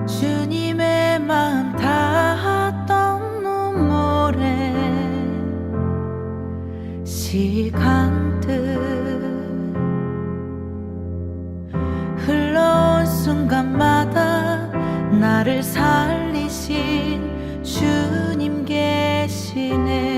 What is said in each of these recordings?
주님의 마음 닿았던 눈물에 시간들 흘러온 순간마다 나를 살리신 주님 계시네.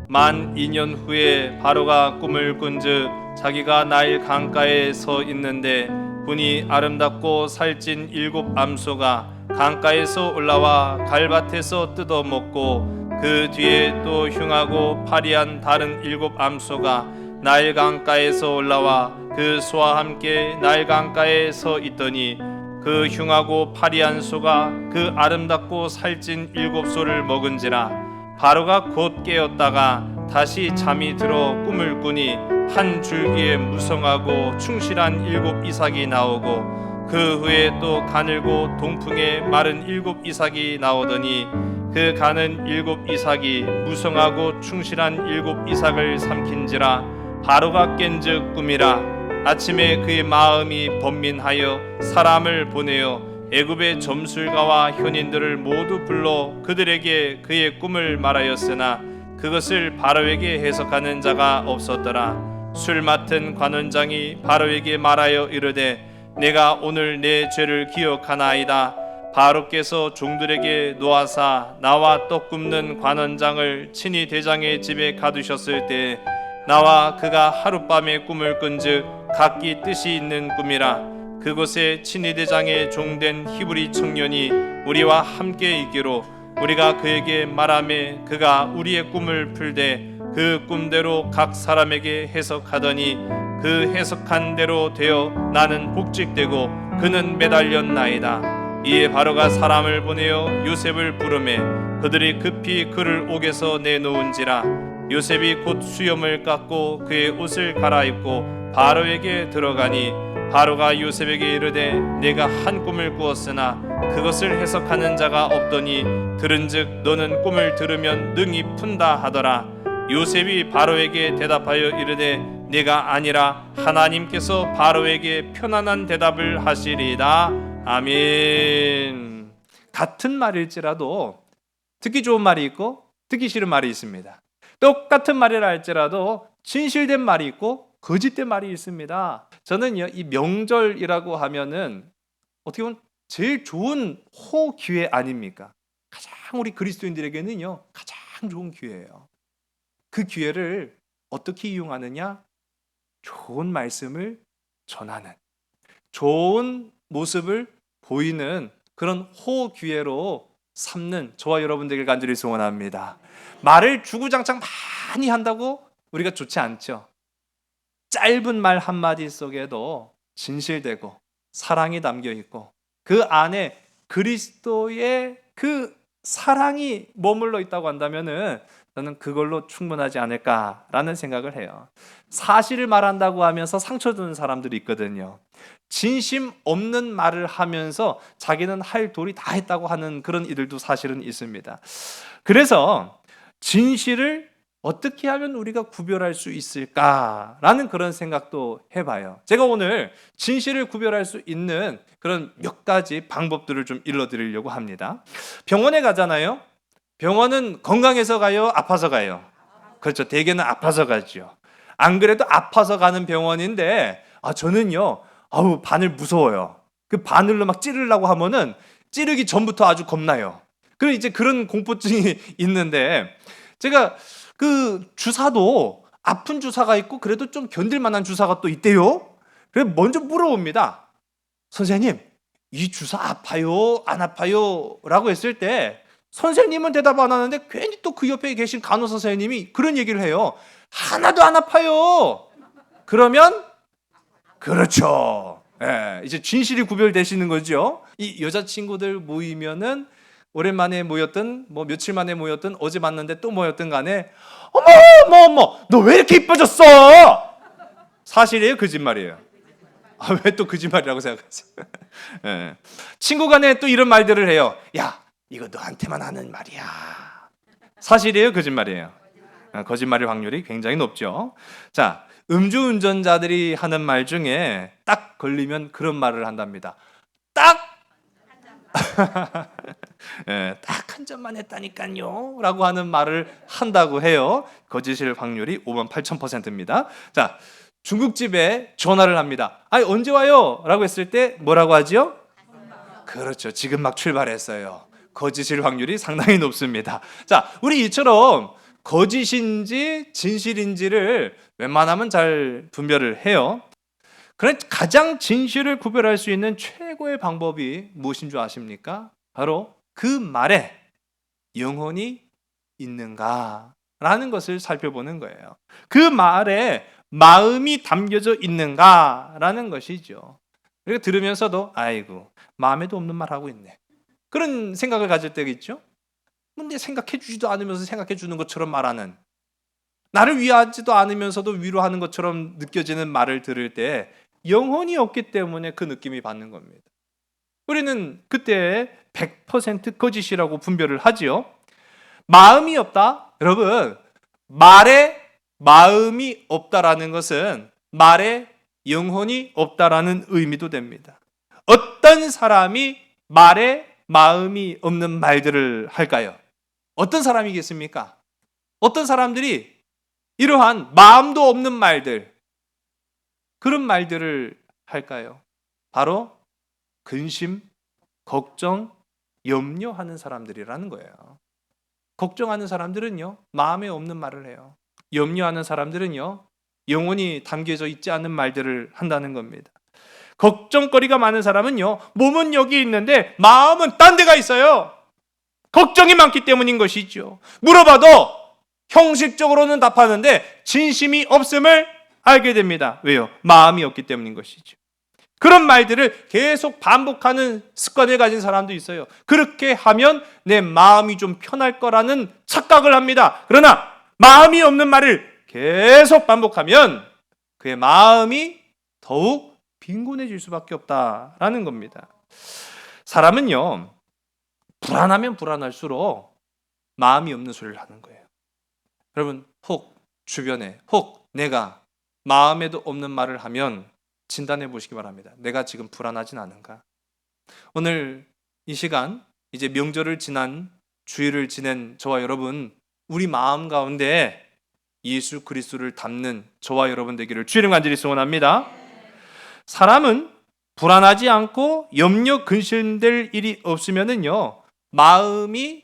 만 2년 후에 바로가 꿈을 꾼즉 자기가 나일 강가에 서 있는데 분이 아름답고 살찐 7 암소가 강가에서 올라와 갈밭에서 뜯어먹고 그 뒤에 또 흉하고 파리한 다른 7 암소가 나일 강가에서 올라와 그 소와 함께 나일 강가에 서 있더니 그 흉하고 파리한 소가 그 아름답고 살찐 7 소를 먹은지라. 바로가 곧 깨었다가 다시 잠이 들어 꿈을 꾸니 한 줄기에 무성하고 충실한 7 이삭이 나오고 그 후에 또 가늘고 동풍에 마른 7 이삭이 나오더니 그 가는 7 이삭이 무성하고 충실한 7 이삭을 삼킨지라. 바로가 깬즉 꿈이라. 아침에 그의 마음이 번민하여 사람을 보내어 애굽의 점술가와 현인들을 모두 불러 그들에게 그의 꿈을 말하였으나 그것을 바로에게 해석하는 자가 없었더라. 술 맡은 관원장이 바로에게 말하여 이르되 내가 오늘 내 죄를 기억하나이다. 바로께서 종들에게 놓아사 나와 떡 굽는 관원장을 친히 대장의 집에 가두셨을 때 나와 그가 하룻밤에 꿈을 꾼즉 각기 뜻이 있는 꿈이라. 그곳에 친위대장의 종된 히브리 청년이 우리와 함께 있기로 우리가 그에게 말하매 그가 우리의 꿈을 풀되 그 꿈대로 각 사람에게 해석하더니 그 해석한 대로 되어 나는 복직되고 그는 매달렸나이다. 이에 바로가 사람을 보내어 요셉을 부르매 그들이 급히 그를 옥에서 내놓은지라. 요셉이 곧 수염을 깎고 그의 옷을 갈아입고 바로에게 들어가니 바로가 요셉에게 이르되 내가 한 꿈을 꾸었으나 그것을 해석하는 자가 없더니 들은즉 너는 꿈을 들으면 능히 푼다 하더라. 요셉이 바로에게 대답하여 이르되 내가 아니라 하나님께서 바로에게 편안한 대답을 하시리이다. 아멘. 같은 말일지라도 듣기 좋은 말이 있고 듣기 싫은 말이 있습니다. 똑같은 말이라 할지라도 진실된 말이 있고 거짓된 말이 있습니다. 저는요, 이 명절이라고 하면은 어떻게 보면 제일 좋은 기회 아닙니까? 가장 우리 그리스도인들에게는요, 가장 좋은 기회예요. 그 기회를 어떻게 이용하느냐? 좋은 말씀을 전하는, 좋은 모습을 보이는 그런 기회로 삼는 저와 여러분들에게 간절히 소원합니다. 말을 주구장창 많이 한다고 우리가 좋지 않죠. 짧은 말 한마디 속에도 진실되고 사랑이 담겨 있고 그 안에 그리스도의 그 사랑이 머물러 있다고 한다면은 저는 그걸로 충분하지 않을까라는 생각을 해요. 사실을 말한다고 하면서 상처 주는 사람들이 있거든요. 진심 없는 말을 하면서 자기는 할 도리 다 했다고 하는 그런 이들도 사실은 있습니다. 그래서 진실을 어떻게 하면 우리가 구별할 수 있을까라는 그런 생각도 해봐요. 제가 오늘 진실을 구별할 수 있는 그런 몇 가지 방법들을 좀 일러드리려고 합니다. 병원에 가잖아요. 병원은 건강해서 가요? 아파서 가요? 그렇죠. 대개는 아파서 가죠. 안 그래도 아파서 가는 병원인데 저는요 바늘 무서워요. 그 바늘로 막 찌르려고 하면은 찌르기 전부터 아주 겁나요. 그리고 이제 그런 공포증이 있는데 제가 그 주사도 아픈 주사가 있고 그래도 좀 견딜 만한 주사가 또 있대요. 그래서 먼저 물어봅니다. 선생님, 이 주사 아파요? 안 아파요? 라고 했을 때 선생님은 대답 안 하는데 괜히 또 그 옆에 계신 간호사 선생님이 그런 얘기를 해요. 하나도 안 아파요. 그러면 그렇죠. 이제 진실이 구별되시는 거죠. 이 여자친구들 모이면은 오랜만에 모였든 뭐 며칠 만에 모였든 어제 만났는데 또 모였든 간에 어머 너 왜 이렇게 이뻐졌어? 사실이에요, 거짓말이에요? 왜 또 거짓말이라고 생각하세요? 예. 친구 간에 또 이런 말들을 해요. 야, 이거 너한테만 하는 말이야. 사실이에요, 거짓말이에요? 거짓말일 확률이 굉장히 높죠. 자, 음주운전자들이 하는 말 중에 딱 걸리면 그런 말을 한답니다. 딱 딱 한 잔만 했다니까요 라고 하는 말을 한다고 해요. 거짓일 확률이 5만 8천%입니다. 자, 중국집에 전화를 합니다. 아니 언제 와요? 라고 했을 때 뭐라고 하지요? 그렇죠, 지금 막 출발했어요. 거짓일 확률이 상당히 높습니다. 자, 우리 이처럼 거짓인지 진실인지를 웬만하면 잘 분별을 해요. 그래, 가장 진실을 구별할 수 있는 최고의 방법이 무엇인 줄 아십니까? 바로 그 말에 영혼이 있는가라는 것을 살펴보는 거예요. 그 말에 마음이 담겨져 있는가라는 것이죠. 그리고 들으면서도 아이고 마음에도 없는 말 하고 있네, 그런 생각을 가질 때가 있죠. 근데 생각해 주지도 않으면서 생각해 주는 것처럼 말하는, 나를 위하지도 않으면서도 위로하는 것처럼 느껴지는 말을 들을 때 영혼이 없기 때문에 그 느낌이 받는 겁니다. 우리는 그때 100% 거짓이라고 분별을 하지요. 마음이 없다. 여러분, 말에 마음이 없다라는 것은 말에 영혼이 없다라는 의미도 됩니다. 어떤 사람이 말에 마음이 없는 말들을 할까요? 어떤 사람이겠습니까? 어떤 사람들이 이러한 마음도 없는 말들, 그런 말들을 할까요? 바로 근심, 걱정, 염려하는 사람들이라는 거예요. 걱정하는 사람들은요, 마음에 없는 말을 해요. 염려하는 사람들은요, 영혼이 담겨져 있지 않은 말들을 한다는 겁니다. 걱정거리가 많은 사람은요, 몸은 여기 있는데 마음은 딴 데가 있어요. 걱정이 많기 때문인 것이죠. 물어봐도 형식적으로는 답하는데 진심이 없음을 알게 됩니다. 왜요? 마음이 없기 때문인 것이죠. 그런 말들을 계속 반복하는 습관을 가진 사람도 있어요. 그렇게 하면 내 마음이 좀 편할 거라는 착각을 합니다. 그러나 마음이 없는 말을 계속 반복하면 그의 마음이 더욱 빈곤해질 수밖에 없다라는 겁니다. 사람은요, 불안하면 불안할수록 마음이 없는 소리를 하는 거예요. 여러분, 혹 주변에, 혹 내가 마음에도 없는 말을 하면 진단해 보시기 바랍니다. 내가 지금 불안하진 않은가? 오늘 이 시간, 이제 명절을 지난 주일을 지낸 저와 여러분, 우리 마음 가운데 예수 그리스도를 담는 저와 여러분 되기를 주의 이름 간절히 소원합니다. 사람은 불안하지 않고 염려 근심될 일이 없으면은요, 마음이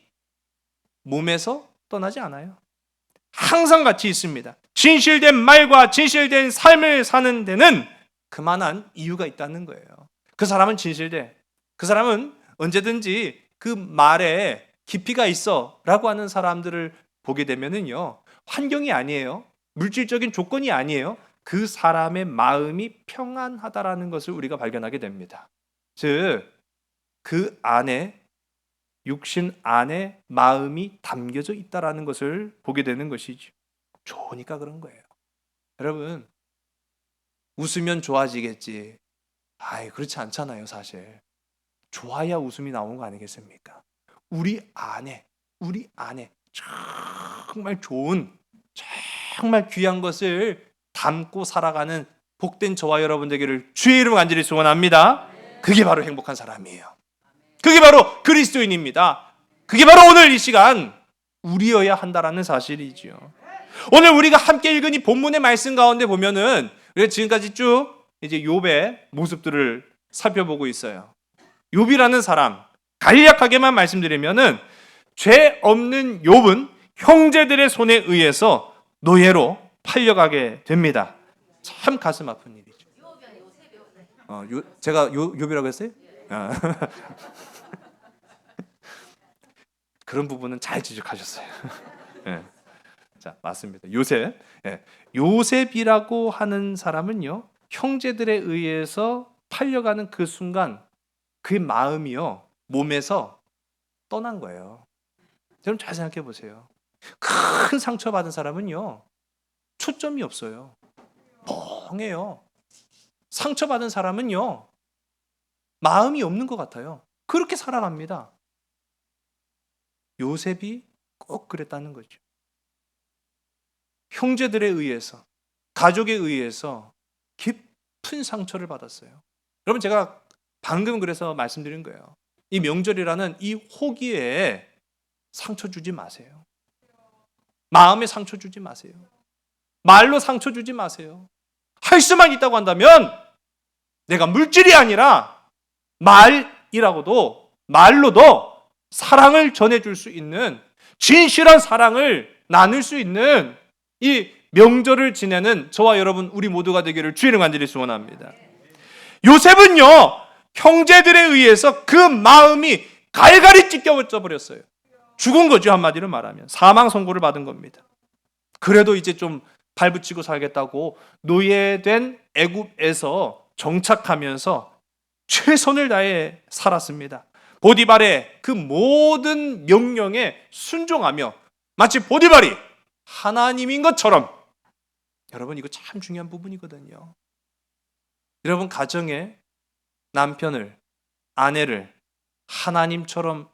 몸에서 떠나지 않아요. 항상 같이 있습니다. 진실된 말과 진실된 삶을 사는 데는 그만한 이유가 있다는 거예요. 그 사람은 진실돼. 그 사람은 언제든지 그 말에 깊이가 있어 라고 하는 사람들을 보게 되면은요, 환경이 아니에요. 물질적인 조건이 아니에요. 그 사람의 마음이 평안하다라는 것을 우리가 발견하게 됩니다. 즉, 그 안에, 육신 안에 마음이 담겨져 있다라는 것을 보게 되는 것이죠. 좋으니까 그런 거예요. 여러분, 웃으면 좋아지겠지. 그렇지 않잖아요, 사실. 좋아야 웃음이 나오는 거 아니겠습니까? 우리 안에 정말 좋은, 정말 귀한 것을 담고 살아가는 복된 저와 여러분 되기를 주의 이름으로 간절히 소원합니다. 그게 바로 행복한 사람이에요. 그게 바로 그리스도인입니다. 그게 바로 오늘 이 시간 우리여야 한다라는 사실이죠. 오늘 우리가 함께 읽은 이 본문의 말씀 가운데 보면은 우리가 지금까지 쭉 이제 욥의 모습들을 살펴보고 있어요. 욥이라는 사람, 간략하게만 말씀드리면은 죄 없는 욥은 형제들의 손에 의해서 노예로 팔려가게 됩니다. 참 가슴 아픈 일이죠. 제가 욥이라고 했어요? 그런 부분은 잘 지적하셨어요. 네. 자, 맞습니다. 요셉. 네. 요셉이라고 하는 사람은요, 형제들에 의해서 팔려가는 그 순간 그 마음이요 몸에서 떠난 거예요. 여러분 잘 생각해 보세요. 큰 상처받은 사람은요 초점이 없어요. 멍해요. 상처받은 사람은요 마음이 없는 것 같아요. 그렇게 살아갑니다. 요셉이 꼭 그랬다는 거죠. 형제들에 의해서, 가족에 의해서 깊은 상처를 받았어요. 여러분 제가 방금 그래서 말씀드린 거예요. 이 명절이라는 이 호기에 상처 주지 마세요. 마음에 상처 주지 마세요. 말로 상처 주지 마세요. 할 수만 있다고 한다면 내가 물질이 아니라 말로도 사랑을 전해줄 수 있는, 진실한 사랑을 나눌 수 있는 이 명절을 지내는 저와 여러분 우리 모두가 되기를 주의 이름 간절히 소원합니다. 요셉은요 형제들에 의해서 그 마음이 갈갈이 찢겨져 버렸어요. 죽은 거죠. 한마디로 말하면 사망 선고를 받은 겁니다. 그래도 이제 좀 발붙이고 살겠다고 노예된 애굽에서 정착하면서 최선을 다해 살았습니다. 보디발의 그 모든 명령에 순종하며 마치 보디발이 하나님인 것처럼, 여러분 이거 참 중요한 부분이거든요. 여러분 가정에 남편을, 아내를 하나님처럼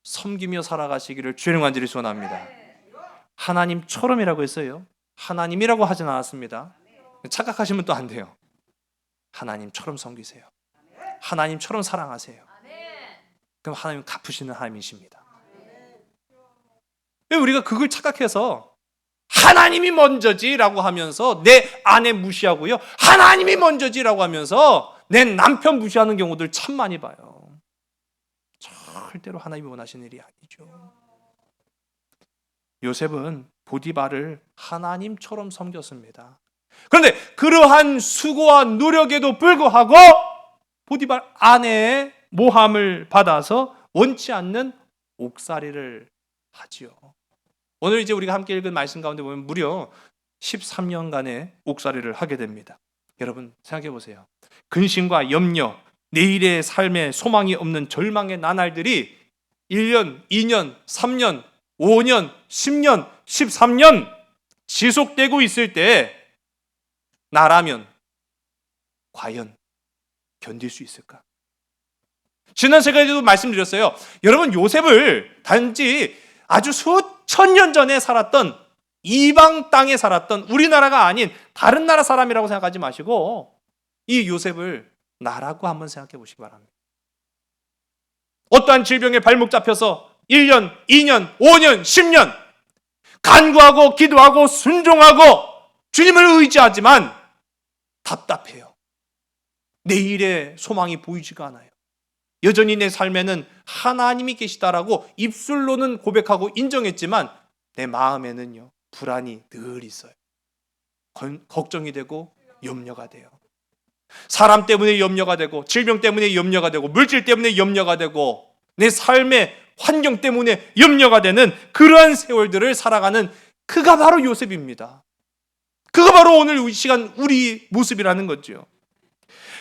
섬기며 살아가시기를 주의 이름으로 간절히 소원합니다. 하나님처럼이라고 했어요. 하나님이라고 하진 않았습니다. 착각하시면 또 안 돼요. 하나님처럼 섬기세요. 하나님처럼 사랑하세요. 그럼 하나님 갚으시는 하나님이십니다. 왜 우리가 그걸 착각해서 하나님이 먼저지라고 하면서 내 아내 무시하고요, 하나님이 먼저지라고 하면서 내 남편 무시하는 경우들 참 많이 봐요. 절대로 하나님이 원하시는 일이 아니죠. 요셉은 보디발을 하나님처럼 섬겼습니다. 그런데 그러한 수고와 노력에도 불구하고 보디발 아내의 모함을 받아서 원치 않는 옥살이를 하지요. 오늘 이제 우리가 함께 읽은 말씀 가운데 보면 무려 13년간의 옥살이를 하게 됩니다. 여러분 생각해 보세요. 근심과 염려, 내일의 삶에 소망이 없는 절망의 나날들이 1년, 2년, 3년, 5년, 10년, 13년 지속되고 있을 때 나라면 과연 견딜 수 있을까? 지난 시간에도 말씀드렸어요. 여러분 요셉을 단지 아주 수천 년 전에 살았던 이방 땅에 살았던 우리나라가 아닌 다른 나라 사람이라고 생각하지 마시고 이 요셉을 나라고 한번 생각해 보시기 바랍니다. 어떠한 질병에 발목 잡혀서 1년, 2년, 5년, 10년 간구하고 기도하고 순종하고 주님을 의지하지만 답답해요. 내일의 소망이 보이지가 않아요. 여전히 내 삶에는 하나님이 계시다라고 입술로는 고백하고 인정했지만 내 마음에는요 불안이 늘 있어요. 걱정이 되고 염려가 돼요. 사람 때문에 염려가 되고, 질병 때문에 염려가 되고, 물질 때문에 염려가 되고, 내 삶의 환경 때문에 염려가 되는 그러한 세월들을 살아가는 그가 바로 요셉입니다. 그가 바로 오늘 이 시간 우리 모습이라는 거죠.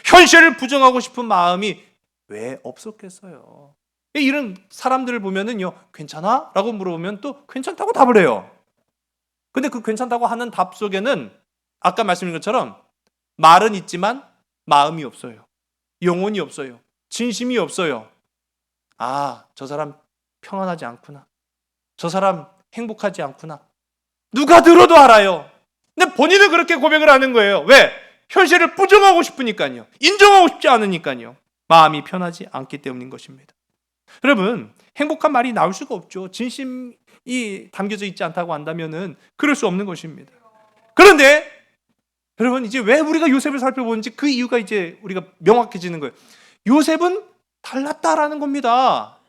현실을 부정하고 싶은 마음이 왜 없었겠어요? 이런 사람들을 보면은요, 괜찮아? 라고 물어보면 또 괜찮다고 답을 해요. 근데 그 괜찮다고 하는 답 속에는 아까 말씀드린 것처럼 말은 있지만 마음이 없어요. 영혼이 없어요. 진심이 없어요. 아, 저 사람 평안하지 않구나. 저 사람 행복하지 않구나. 누가 들어도 알아요. 근데 본인은 그렇게 고백을 하는 거예요. 왜? 현실을 부정하고 싶으니까요. 인정하고 싶지 않으니까요. 마음이 편하지 않기 때문인 것입니다. 여러분, 행복한 말이 나올 수가 없죠. 진심이 담겨져 있지 않다고 한다면은 그럴 수 없는 것입니다. 그런데 여러분, 이제 왜 우리가 요셉을 살펴보는지 그 이유가 이제 우리가 명확해지는 거예요. 요셉은 달랐다라는 겁니다.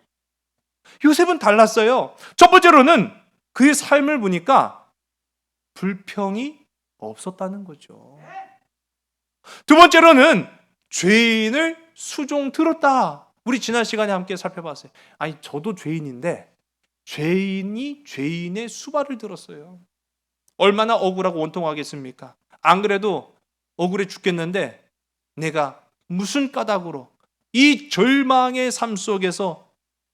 요셉은 달랐어요. 첫 번째로는 그의 삶을 보니까 불평이 없었다는 거죠. 두 번째로는 죄인을 수종 들었다. 우리 지난 시간에 함께 살펴봤어요. 아니, 저도 죄인인데 죄인이 죄인의 수발을 들었어요. 얼마나 억울하고 원통하겠습니까? 안 그래도 억울해 죽겠는데 내가 무슨 까닭으로 이 절망의 삶 속에서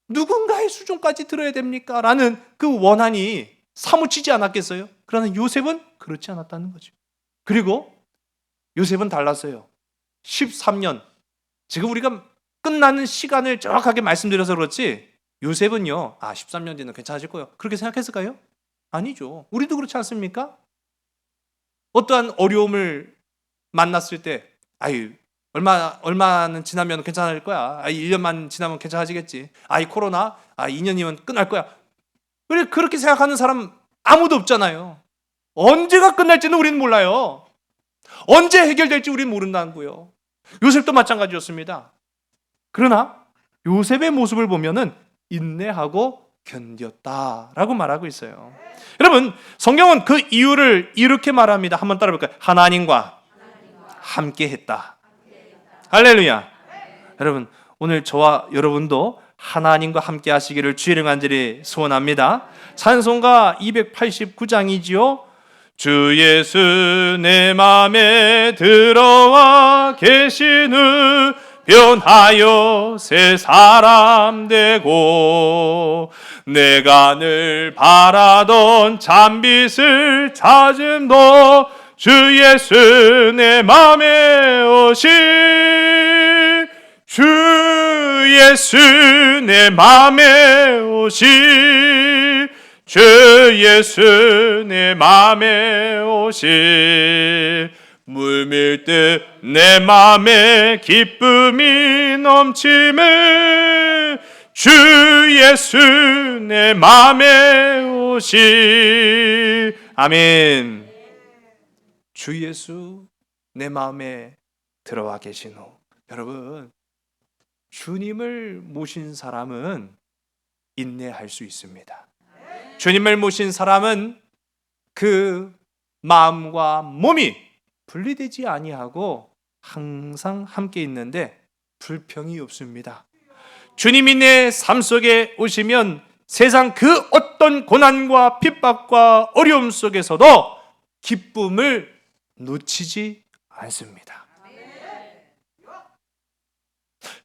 누군가의 수종까지 들어야 됩니까? 라는 그 원한이 사무치지 않았겠어요? 그러나 요셉은 그렇지 않았다는 거죠. 그리고 요셉은 달랐어요. 13년, 지금 우리가 끝나는 시간을 정확하게 말씀드려서 그렇지 요셉은요, 13년 뒤는 괜찮아질 거예요, 그렇게 생각했을까요? 아니죠. 우리도 그렇지 않습니까? 어떠한 어려움을 만났을 때 얼마는 지나면 괜찮을 거야. 1년만 지나면 괜찮아지겠지. 이 코로나 2년이면 끝날 거야. 우리 그렇게 생각하는 사람 아무도 없잖아요. 언제가 끝날지는 우리는 몰라요. 언제 해결될지 우리는 모른다는 거예요. 요셉도 마찬가지였습니다. 그러나 요셉의 모습을 보면은 인내하고 견뎠다라고 말하고 있어요. 여러분, 성경은 그 이유를 이렇게 말합니다. 한번 따라 볼까요? 하나님과 함께 했다. 할렐루야. 여러분, 오늘 저와 여러분도 하나님과 함께 하시기를 주의 간절히 소원합니다. 찬송가 289장이지요. 주 예수 내 맘에 들어와 계시는 변하여 새 사람 되고 내가 늘 바라던 잠빛을 찾음도 주 예수 내 맘에 오신 주 예수 내 맘에 오신 주 예수 내 맘에 오신 물밀듯 내 맘에 기쁨이 넘치네 주 예수 내 맘에 오신 아멘. 주 예수 내 마음에 들어와 계신 후, 여러분, 주님을 모신 사람은 인내할 수 있습니다. 주님을 모신 사람은 그 마음과 몸이 분리되지 아니하고 항상 함께 있는데 불평이 없습니다. 주님이 내 삶 속에 오시면 세상 그 어떤 고난과 핍박과 어려움 속에서도 기쁨을 놓치지 않습니다.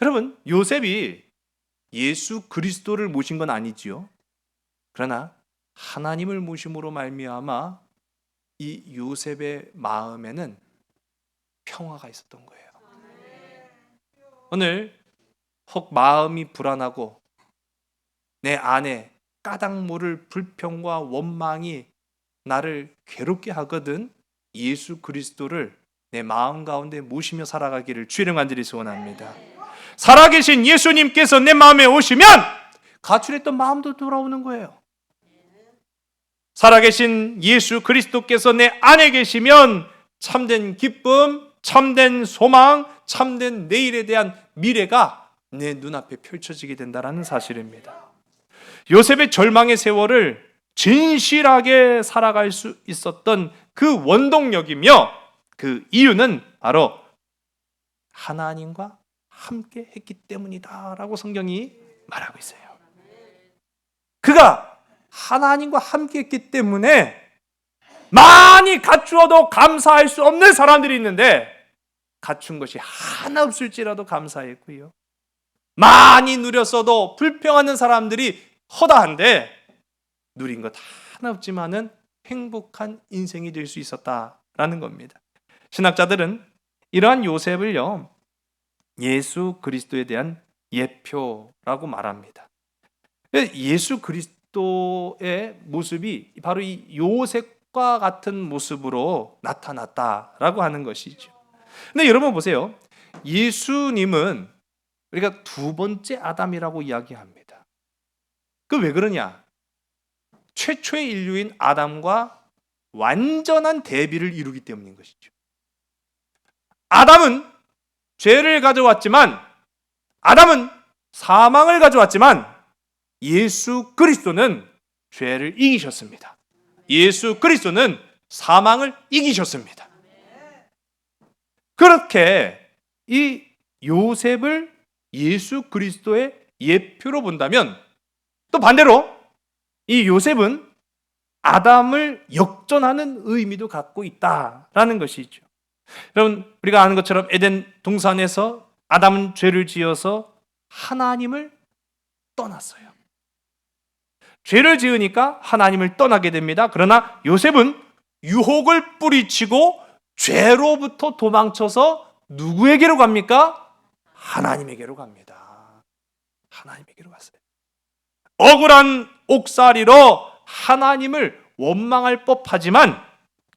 여러분, 요셉이 예수 그리스도를 모신 건 아니지요. 그러나 하나님을 모심으로 말미암아 이 요셉의 마음에는 평화가 있었던 거예요. 오늘 혹 마음이 불안하고 내 안에 까닭 모를 불평과 원망이 나를 괴롭게 하거든 예수 그리스도를 내 마음 가운데 모시며 살아가기를 주의 이름 간절히 소원합니다. 살아계신 예수님께서 내 마음에 오시면 가출했던 마음도 돌아오는 거예요. 살아계신 예수 그리스도께서 내 안에 계시면 참된 기쁨, 참된 소망, 참된 내일에 대한 미래가 내 눈앞에 펼쳐지게 된다는 사실입니다. 요셉의 절망의 세월을 진실하게 살아갈 수 있었던 그 원동력이며 그 이유는 바로 하나님과 함께 했기 때문이다라고 성경이 말하고 있어요. 그가 하나님과 함께 했기 때문에 많이 갖추어도 감사할 수 없는 사람들이 있는데 갖춘 것이 하나 없을지라도 감사했고요. 많이 누렸어도 불평하는 사람들이 허다한데 누린 것 하나 없지만은 행복한 인생이 될 수 있었다라는 겁니다. 신학자들은 이러한 요셉을요, 예수 그리스도에 대한 예표라고 말합니다. 예수 그리스도의 모습이 바로 이 요셉과 같은 모습으로 나타났다라고 하는 것이죠. 근데 여러분 보세요. 예수님은 우리가 두 번째 아담이라고 이야기합니다. 그 왜 그러냐? 최초의 인류인 아담과 완전한 대비를 이루기 때문인 것이죠. 아담은 죄를 가져왔지만, 아담은 사망을 가져왔지만 예수 그리스도는 죄를 이기셨습니다. 예수 그리스도는 사망을 이기셨습니다. 그렇게 이 요셉을 예수 그리스도의 예표로 본다면, 또 반대로 이 요셉은 아담을 역전하는 의미도 갖고 있다라는 것이죠. 여러분, 우리가 아는 것처럼 에덴 동산에서 아담은 죄를 지어서 하나님을 떠났어요. 죄를 지으니까 하나님을 떠나게 됩니다. 그러나 요셉은 유혹을 뿌리치고 죄로부터 도망쳐서 누구에게로 갑니까? 하나님에게로 갑니다. 하나님에게로 갔어요. 억울한 옥살이로 하나님을 원망할 법하지만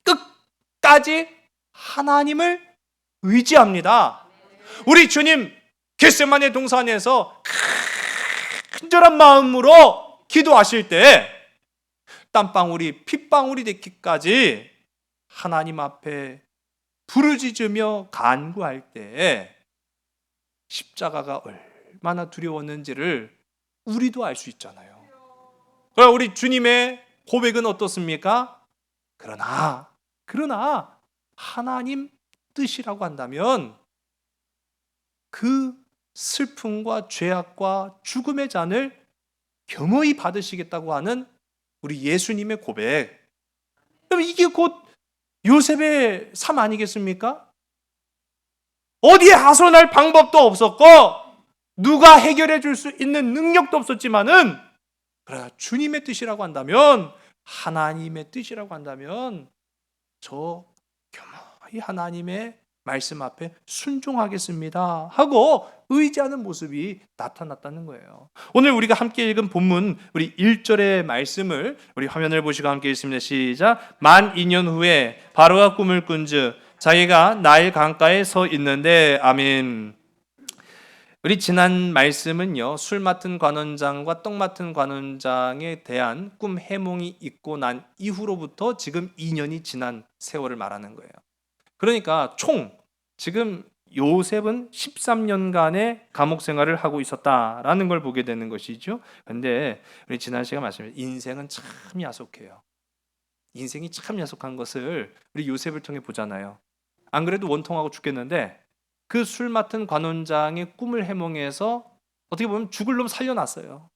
끝까지 하나님을 의지합니다. 우리 주님 겟세마네 동산에서 간절한 마음으로 기도하실 때 땀방울이 핏방울이 되기까지 하나님 앞에 부르짖으며 간구할 때 십자가가 얼마나 두려웠는지를 우리도 알 수 있잖아요. 그러나 우리 주님의 고백은 어떻습니까? 그러나 하나님 뜻이라고 한다면 그 슬픔과 죄악과 죽음의 잔을 겸허히 받으시겠다고 하는 우리 예수님의 고백. 그럼 이게 곧 요셉의 삶 아니겠습니까? 어디에 하소연할 방법도 없었고 누가 해결해 줄 수 있는 능력도 없었지만은 그러나 주님의 뜻이라고 한다면, 하나님의 뜻이라고 한다면 저 겸허히 하나님의 말씀 앞에 순종하겠습니다 하고 의지하는 모습이 나타났다는 거예요. 오늘 우리가 함께 읽은 본문 우리 1절의 말씀을 우리 화면을 보시고 함께 읽습니다. 시작. 만 2년 후에 바로가 꿈을 꾼즉 자기가 나일 강가에 서 있는데. 아멘. 우리 지난 말씀은요, 술 맡은 관원장과 떡 맡은 관원장에 대한 꿈 해몽이 있고 난 이후로부터 지금 2년이 지난 세월을 말하는 거예요. 그러니까 총 지금 요셉은 13년간의 감옥 생활을 하고 있었다라는 걸 보게 되는 것이죠. 그런데 우리 지난 시간에 말씀드린 인생은 참 야속해요. 인생이 참 야속한 것을 우리 요셉을 통해 보잖아요. 안 그래도 원통하고 죽겠는데 그 술 맡은 관원장의 꿈을 해몽해서 어떻게 보면 죽을 놈 살려놨어요.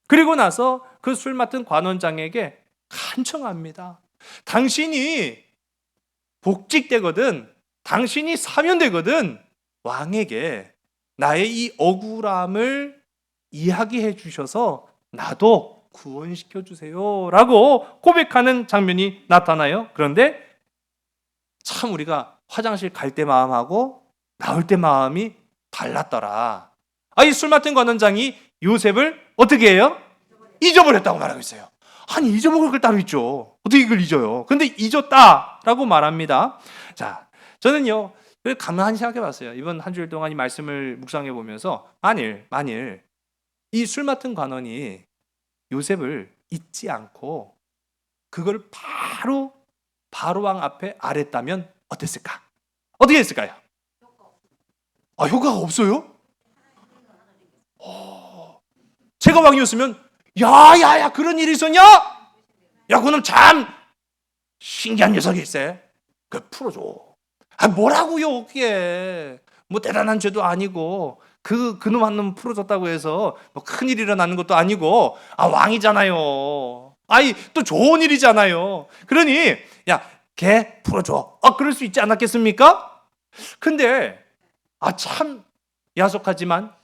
그리고 나서 그 술 맡은 관원장에게 간청합니다. 당신이 복직되거든, 당신이 사면되거든 왕에게 나의 이 억울함을 이야기해 주셔서 나도 구원시켜 주세요 라고 고백하는 장면이 나타나요. 그런데 참 우리가 화장실 갈 때 마음하고 나올 때 마음이 달랐더라. 이 술 맡은 관원장이 요셉을 어떻게 해요? 잊어버렸다고 말하고 있어요. 아니, 잊어먹을 걸 따로 있죠. 어떻게 이걸 잊어요? 근데 잊었다라고 말합니다. 자, 저는요 가만히 생각해 봤어요. 이번 한 주일 동안 이 말씀을 묵상해 보면서 만일 이 술 맡은 관원이 요셉을 잊지 않고 그걸 바로 바로왕 앞에 아랬다면 어땠을까? 어떻게 했을까요? 효과가 없어요? 제가 왕이었으면 야야야 그런 일이 있었냐? 야 그놈 참 신기한 녀석이 있어. 그 풀어줘. 뭐라고요 그게. 뭐 대단한 죄도 아니고 그놈 한 놈 풀어줬다고 해서 뭐 큰일 일어나는 것도 아니고 왕이잖아요. 또 좋은 일이잖아요. 그러니 야 걔 풀어줘. 그럴 수 있지 않았겠습니까? 근데 참 야속하지만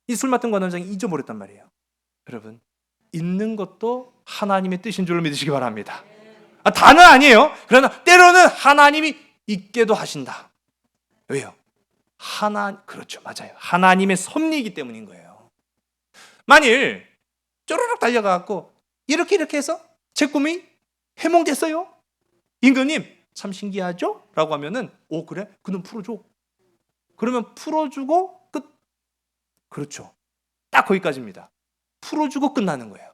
이 술 맡은 관원장이 잊어버렸단 말이에요. 여러분, 잊는 것도 하나님의 뜻인 줄로 믿으시기 바랍니다. 다는 아니에요. 그러나 때로는 하나님이 잊게도 하신다. 왜요? 그렇죠, 맞아요. 하나님의 섭리이기 때문인 거예요. 만일 쪼르륵 달려가고 이렇게 해서 제 꿈이 해몽됐어요. 임금님 참 신기하죠? 라고 하면은 그래? 그놈 풀어줘. 그러면 풀어주고 끝. 그렇죠. 딱 거기까지입니다. 풀어주고 끝나는 거예요.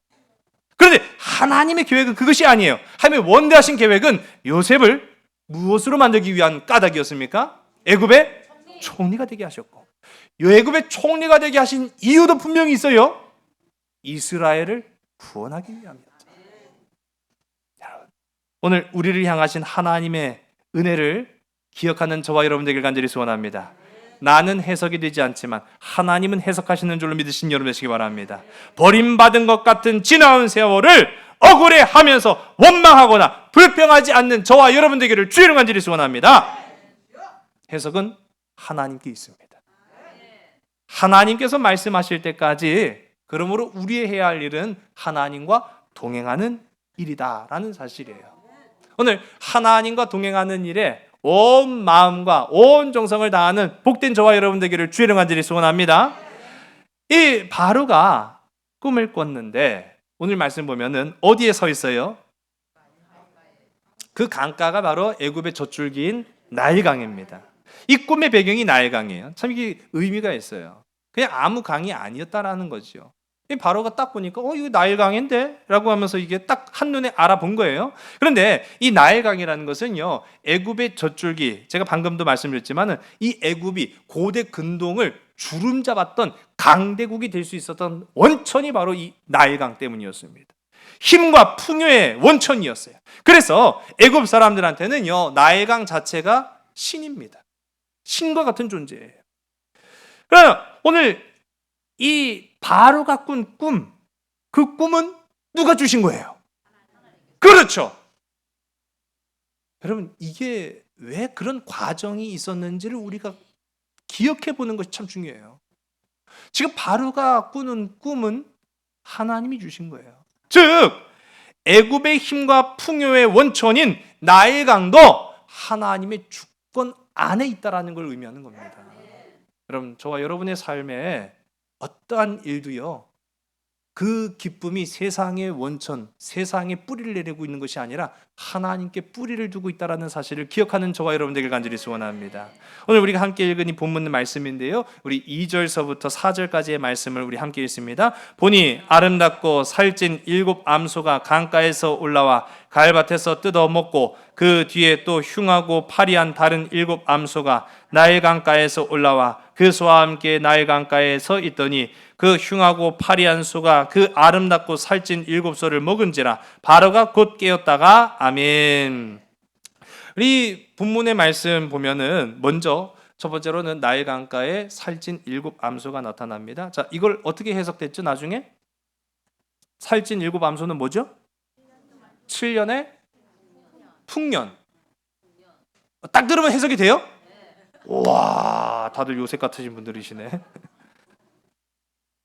그런데 하나님의 계획은 그것이 아니에요. 하나님의 원대하신 계획은 요셉을 무엇으로 만들기 위한 까닭이었습니까? 애굽의 총리가 되게 하셨고, 애굽의 총리가 되게 하신 이유도 분명히 있어요. 이스라엘을 구원하기 위함이었죠. 여러분, 오늘 우리를 향하신 하나님의 은혜를 기억하는 저와 여러분 되길 간절히 소원합니다. 나는 해석이 되지 않지만 하나님은 해석하시는 줄로 믿으신 여러분 되시기 바랍니다. 버림받은 것 같은 지나온 세월을 억울해하면서 원망하거나 불평하지 않는 저와 여러분 되기를 주의로 간절히 소원합니다. 해석은 하나님께 있습니다. 하나님께서 말씀하실 때까지 그러므로 우리의 해야 할 일은 하나님과 동행하는 일이다라는 사실이에요. 오늘 하나님과 동행하는 일에 온 마음과 온 정성을 다하는 복된 저와 여러분 되기를 주의 이름 간절히 소원합니다. 이 바로가 꿈을 꿨는데 오늘 말씀 보면은 어디에 서 있어요? 그 강가가 바로 애굽의 젖줄기인 나일강입니다. 이 꿈의 배경이 나일강이에요. 참 이게 의미가 있어요. 그냥 아무 강이 아니었다라는 거죠. 이 바로가 딱 보니까 이거 나일강인데? 라고 하면서 이게 딱 한눈에 알아본 거예요. 그런데 이 나일강이라는 것은요, 애굽의 젖줄기, 제가 방금도 말씀드렸지만 이 애굽이 고대 근동을 주름 잡았던 강대국이 될 수 있었던 원천이 바로 이 나일강 때문이었습니다. 힘과 풍요의 원천이었어요. 그래서 애굽 사람들한테는요, 나일강 자체가 신입니다. 신과 같은 존재예요. 그럼 오늘 이 바로가 꾼 꿈, 그 꿈은 누가 주신 거예요? 그렇죠. 여러분, 이게 왜 그런 과정이 있었는지를 우리가 기억해 보는 것이 참 중요해요. 지금 바로가 꾸는 꿈은 하나님이 주신 거예요. 즉, 애굽의 힘과 풍요의 원천인 나일강도 하나님의 주권 안에 있다라는 걸 의미하는 겁니다. 여러분, 저와 여러분의 삶에 어떠한 일도요, 그 기쁨이 세상의 원천, 세상에 뿌리를 내리고 있는 것이 아니라 하나님께 뿌리를 두고 있다는 사실을 기억하는 저와 여러분 되길 간절히 소원합니다. 오늘 우리가 함께 읽은 이 본문 말씀인데요, 우리 2절서부터 4절까지의 말씀을 우리 함께 읽습니다. 보니 아름답고 살찐 7 암소가 강가에서 올라와 갈밭에서 뜯어먹고 그 뒤에 또 흉하고 파리한 다른 7 암소가 나일강가에서 올라와 그 소와 함께 나일강가에 서 있더니 그 흉하고 파리한 소가 그 아름답고 살찐 7 소를 먹은지라 바로가 곧 깨었다가 아멘. 우리 본문의 말씀 보면은 먼저 첫 번째로는 나일강가에 살찐 7 암소가 나타납니다. 자, 이걸 어떻게 해석됐죠? 나중에 살찐 7 암소는 뭐죠? 7년의 풍년. 딱 들으면 해석이 돼요? 와, 다들 요셉 같으신 분들이시네.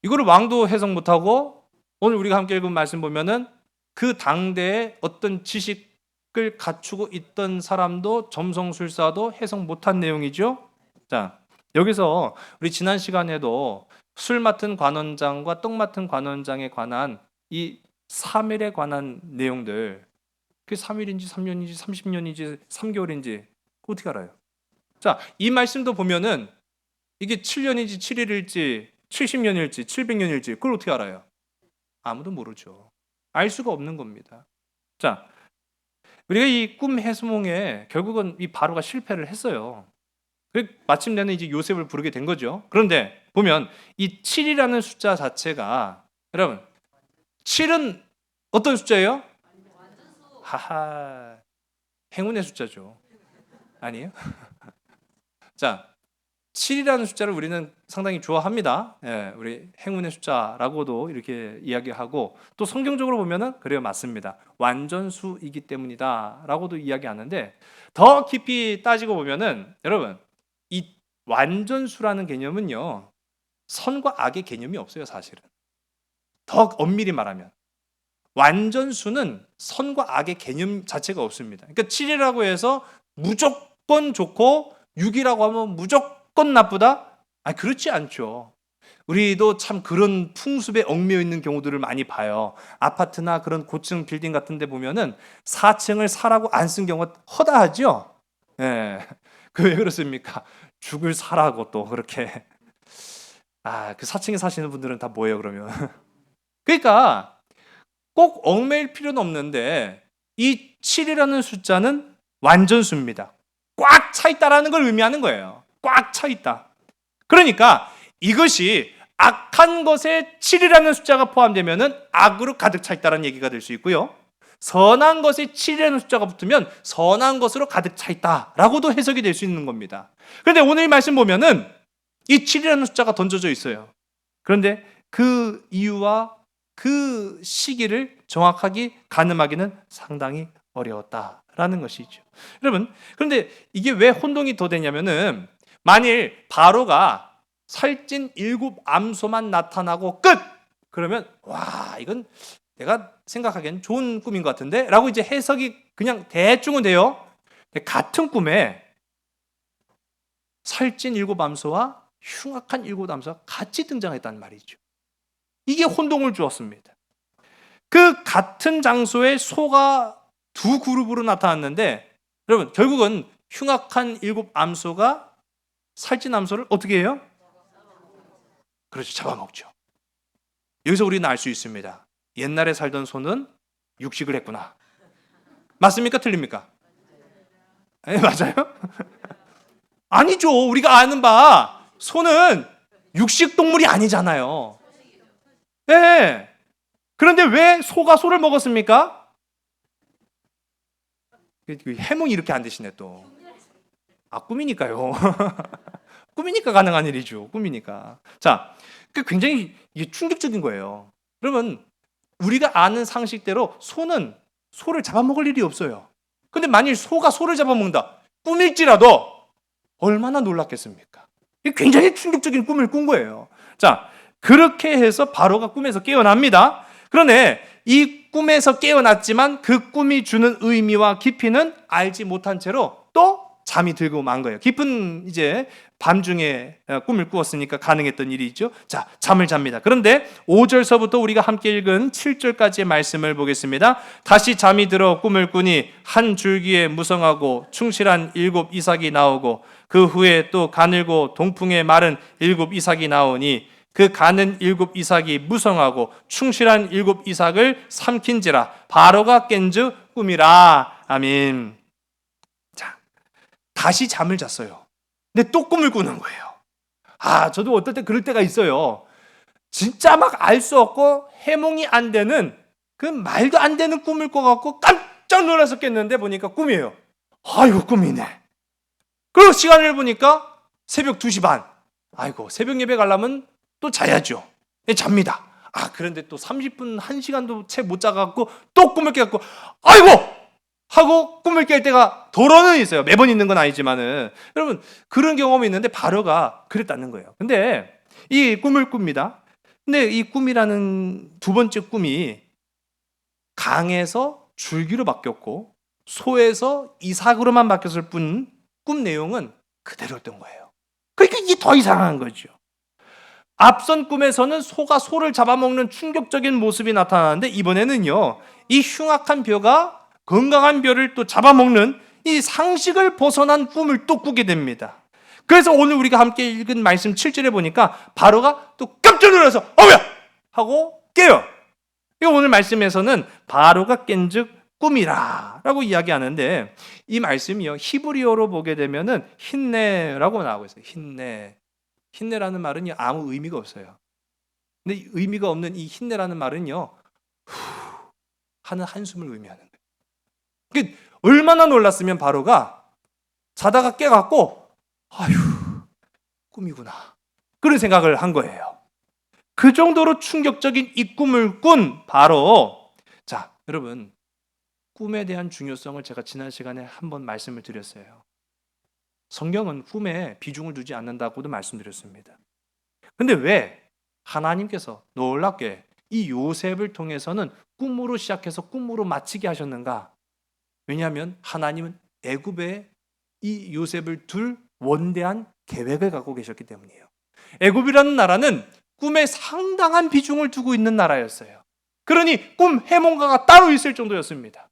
이거를 왕도 해석 못하고 오늘 우리가 함께 읽은 말씀 보면은 그 당대에 어떤 지식을 갖추고 있던 사람도 점성술사도 해석 못한 내용이죠. 자, 여기서 우리 지난 시간에도 술 맡은 관원장과 떡 맡은 관원장에 관한 이 3일에 관한 내용들, 그게 3일인지 3년인지 30년인지 3개월인지 어떻게 알아요? 자, 이 말씀도 보면은 이게 7년인지 7일일지 70년일지 700년일지 그걸 어떻게 알아요? 아무도 모르죠. 알 수가 없는 겁니다. 자, 우리가 이 꿈 해몽에 결국은 이 바로가 실패를 했어요. 마침내는 이제 요셉을 부르게 된 거죠. 그런데 보면 이 7이라는 숫자 자체가, 여러분, 7은 어떤 숫자예요? 하하, 행운의 숫자죠. 아니에요? 자, 7이라는 숫자를 우리는 상당히 좋아합니다. 예, 우리 행운의 숫자라고도 이렇게 이야기하고, 또 성경적으로 보면은 그래요, 맞습니다. 완전수이기 때문이다라고도 이야기하는데, 더 깊이 따지고 보면은 여러분, 이 완전수라는 개념은요, 선과 악의 개념이 없어요, 사실은. 더 엄밀히 말하면 완전수는 선과 악의 개념 자체가 없습니다. 그러니까 7이라고 해서 무조건 좋고 6이라고 하면 무조건 나쁘다? 아니, 그렇지 않죠. 우리도 참 그런 풍습에 얽매여 있는 경우들을 많이 봐요. 아파트나 그런 고층 빌딩 같은 데 보면은 4층을 사라고 안 쓴 경우가 허다하죠. 예. 그 왜 그렇습니까? 죽을 사라고 또 그렇게. 그 4층에 사시는 분들은 다 뭐예요, 그러면? 그러니까 꼭 얽매일 필요는 없는데 이 7이라는 숫자는 완전수입니다. 꽉 차 있다라는 걸 의미하는 거예요. 꽉 차 있다. 그러니까 이것이 악한 것에 7이라는 숫자가 포함되면은 악으로 가득 차 있다는 얘기가 될 수 있고요. 선한 것에 7이라는 숫자가 붙으면 선한 것으로 가득 차 있다라고도 해석이 될 수 있는 겁니다. 그런데 오늘 말씀 보면은 이 7이라는 숫자가 던져져 있어요. 그런데 그 이유와 그 시기를 정확하게 가늠하기는 상당히 어려웠다라는 것이죠. 여러분, 그런데 이게 왜 혼동이 더 되냐면은 만일 바로가 살찐 7암소만 나타나고 끝! 그러면 와, 이건 내가 생각하기엔 좋은 꿈인 것 같은데? 라고 이제 해석이 그냥 대충은 돼요. 같은 꿈에 살찐 7암소와 흉악한 7암소가 같이 등장했다는 말이죠. 이게 혼동을 주었습니다. 그 같은 장소에 소가 두 그룹으로 나타났는데 여러분 결국은 흉악한 7암소가 살찐 암소를 어떻게 해요? 그렇죠. 잡아먹죠. 여기서 우리는 알 수 있습니다. 옛날에 살던 소는 육식을 했구나. 맞습니까? 틀립니까? 네, 맞아요? 아니죠. 우리가 아는 바 소는 육식 동물이 아니잖아요. 네. 그런데 왜 소가 소를 먹었습니까? 해몽이 이렇게 안 되시네 또. 꿈이니까요. 꿈이니까 가능한 일이죠. 꿈이니까. 자, 굉장히 이게 충격적인 거예요. 그러면 우리가 아는 상식대로 소는 소를 잡아먹을 일이 없어요. 근데 만일 소가 소를 잡아먹는다. 꿈일지라도 얼마나 놀랐겠습니까? 이게 굉장히 충격적인 꿈을 꾼 거예요. 자, 그렇게 해서 바로가 꿈에서 깨어납니다. 그런데 이 꿈에서 깨어났지만 그 꿈이 주는 의미와 깊이는 알지 못한 채로 또 잠이 들고 만 거예요. 깊은 이제 밤중에 꿈을 꾸었으니까 가능했던 일이죠. 자, 잠을 잡니다. 그런데 5절서부터 우리가 함께 읽은 7절까지의 말씀을 보겠습니다. 다시 잠이 들어 꿈을 꾸니 한 줄기에 무성하고 충실한 7 이삭이 나오고 그 후에 또 가늘고 동풍에 마른 7 이삭이 나오니 그 가는 7 이삭이 무성하고 충실한 7 이삭을 삼킨지라 바로가 깬즉 꿈이라. 아멘. 자, 다시 잠을 잤어요. 근데 또 꿈을 꾸는 거예요. 저도 어떨 때 그럴 때가 있어요. 진짜 막 알 수 없고 해몽이 안 되는 그 말도 안 되는 꿈을 꿔갖고 깜짝 놀라서 깼는데 보니까 꿈이에요. 이거 꿈이네. 그리고 시간을 보니까 새벽 2시 반. 아이고, 새벽 예배 가려면 또 자야죠. 잡니다. 그런데 또 30분, 1시간도 채 못 자갖고 또 꿈을 깨갖고 아이고! 하고 꿈을 깰 때가 도로는 있어요. 매번 있는 건 아니지만은. 여러분, 그런 경험이 있는데 바로가 그랬다는 거예요. 근데 이 꿈을 꿉니다. 근데 이 꿈이라는 두 번째 꿈이 강에서 줄기로 바뀌었고 소에서 이삭으로만 바뀌었을 뿐 꿈 내용은 그대로였던 거예요. 그러니까 이게 더 이상한 거죠. 앞선 꿈에서는 소가 소를 잡아먹는 충격적인 모습이 나타나는데 이번에는요, 이 흉악한 벼가 건강한 벼를 또 잡아먹는 이 상식을 벗어난 꿈을 또 꾸게 됩니다. 그래서 오늘 우리가 함께 읽은 말씀 7절에 보니까 바로가 또 깜짝 놀라서 뭐야! 하고 깨요. 오늘 말씀에서는 바로가 깬즉 꿈이라 라고 이야기하는데 이 말씀이요, 히브리어로 보게 되면은 힌네라고 나오고 있어요. 힌네라는 말은 아무 의미가 없어요. 근데 의미가 없는 이 힌네라는 말은요, 하는 한숨을 의미하는 거예요. 그러니까 얼마나 놀랐으면 바로가 자다가 깨갖고 꿈이구나 그런 생각을 한 거예요. 그 정도로 충격적인 이 꿈을 꾼 바로. 자, 여러분, 꿈에 대한 중요성을 제가 지난 시간에 한번 말씀을 드렸어요. 성경은 꿈에 비중을 두지 않는다고도 말씀드렸습니다. 근데 왜 하나님께서 놀랍게 이 요셉을 통해서는 꿈으로 시작해서 꿈으로 마치게 하셨는가? 왜냐하면 하나님은 애굽에 이 요셉을 둘 원대한 계획을 갖고 계셨기 때문이에요. 애굽이라는 나라는 꿈에 상당한 비중을 두고 있는 나라였어요. 그러니 꿈 해몽가가 따로 있을 정도였습니다.